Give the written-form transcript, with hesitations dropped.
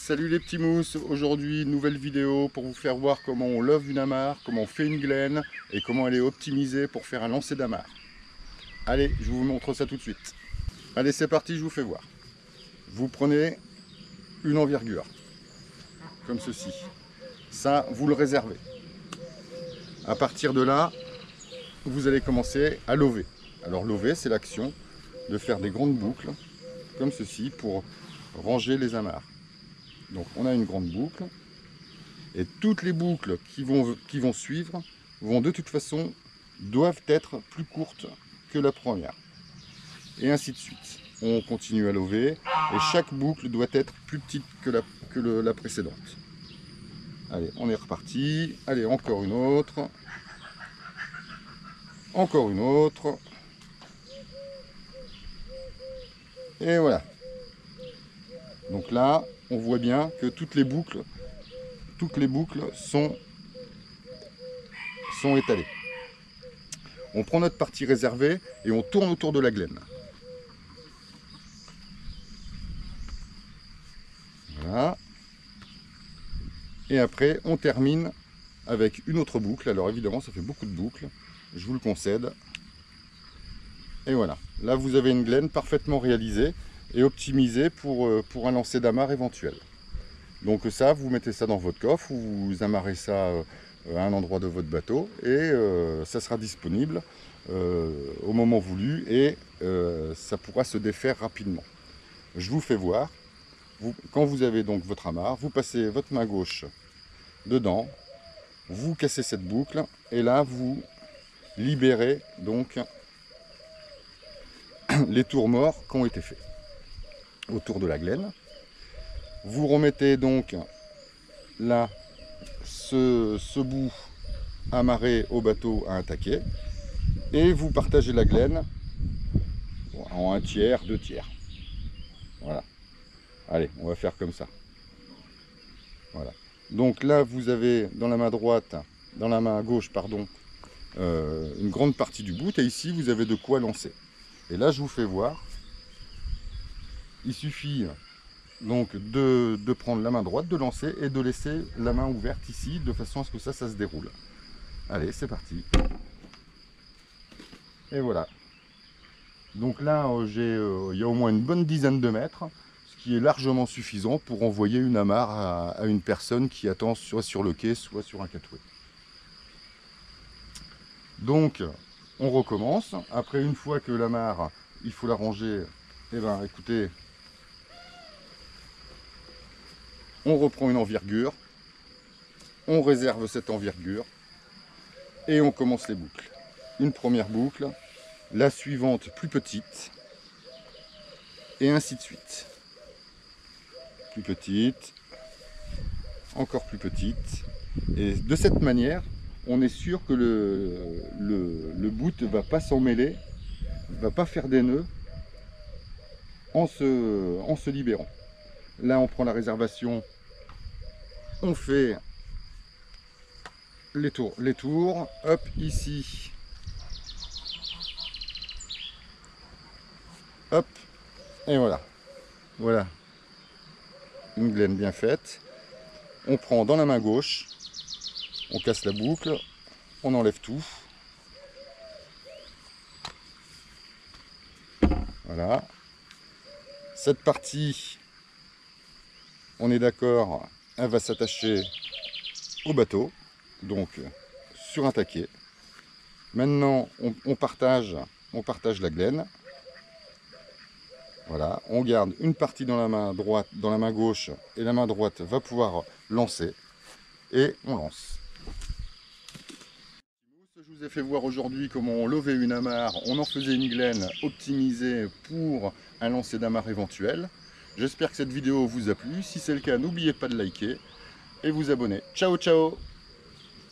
Salut les petits mousses, aujourd'hui nouvelle vidéo pour vous faire voir comment on love une amarre, comment on fait une glaine et comment elle est optimisée pour faire un lancer d'amarre. Allez, je vous montre ça tout de suite. Allez, c'est parti, je vous fais voir. Vous prenez une envergure, comme ceci. Ça, vous le réservez. À partir de là, vous allez commencer à lover. Alors lover, c'est l'action de faire des grandes boucles, comme ceci, pour ranger les amarres. Donc on a une grande boucle, et toutes les boucles qui vont suivre vont de toute façon, doivent être plus courtes que la première. Et ainsi de suite. On continue à lover, et chaque boucle doit être plus petite que la précédente. Allez, on est reparti. Allez, encore une autre. Encore une autre. Et voilà. Donc là, on voit bien que toutes les boucles sont étalées. On prend notre partie réservée et on tourne autour de la glaine. Voilà. Et après, on termine avec une autre boucle. Alors évidemment, ça fait beaucoup de boucles. Je vous le concède. Et voilà. Là, vous avez une glaine parfaitement réalisée et optimisée pour un lancer d'amarre éventuel. Donc ça, vous mettez ça dans votre coffre, ou vous amarrez ça à un endroit de votre bateau, et ça sera disponible au moment voulu, et ça pourra se défaire rapidement. Je vous fais voir. Quand vous avez donc votre amarre, vous passez votre main gauche dedans, vous cassez cette boucle, et là vous libérez donc les tours morts qui ont été faits autour de la glaine. Vous remettez donc là ce bout amarré au bateau à un taquet, et vous partagez la glaine en un tiers, 2 tiers. Voilà. Allez, on va faire comme ça. Voilà. Donc là, vous avez dans la main droite, dans la main gauche, pardon, une grande partie du bout, et ici vous avez de quoi lancer. Et là, je vous fais voir. Il suffit donc de prendre la main droite, de lancer et de laisser la main ouverte ici, de façon à ce que ça se déroule. Allez, c'est parti. Et voilà. Donc là, il y a au moins une bonne dizaine de mètres, ce qui est largement suffisant pour envoyer une amarre à une personne qui attend soit sur le quai, soit sur un catouet. Donc, on recommence. Après, une fois que l'amarre, il faut la ranger, eh ben, écoutez, on reprend une envergure, on réserve cette envergure, et on commence les boucles. Une première boucle, la suivante plus petite, et ainsi de suite. Plus petite, encore plus petite, et de cette manière, on est sûr que le bout ne va pas s'en mêler, ne va pas faire des nœuds en se libérant. Là, on prend la réservation, on fait les tours, hop, ici, hop, et voilà. Voilà, une glaine bien faite. On prend dans la main gauche, on casse la boucle, on enlève tout. Voilà. Cette partie, on est d'accord, elle va s'attacher au bateau, donc sur un taquet. Maintenant, on partage la glaine. Voilà, on garde une partie dans la main droite, dans la main gauche, et la main droite va pouvoir lancer, et on lance. Je vous ai fait voir aujourd'hui comment on levait une amarre, on en faisait une glaine optimisée pour un lancer d'amarre éventuel. J'espère que cette vidéo vous a plu. Si c'est le cas, n'oubliez pas de liker et vous abonner. Ciao ciao!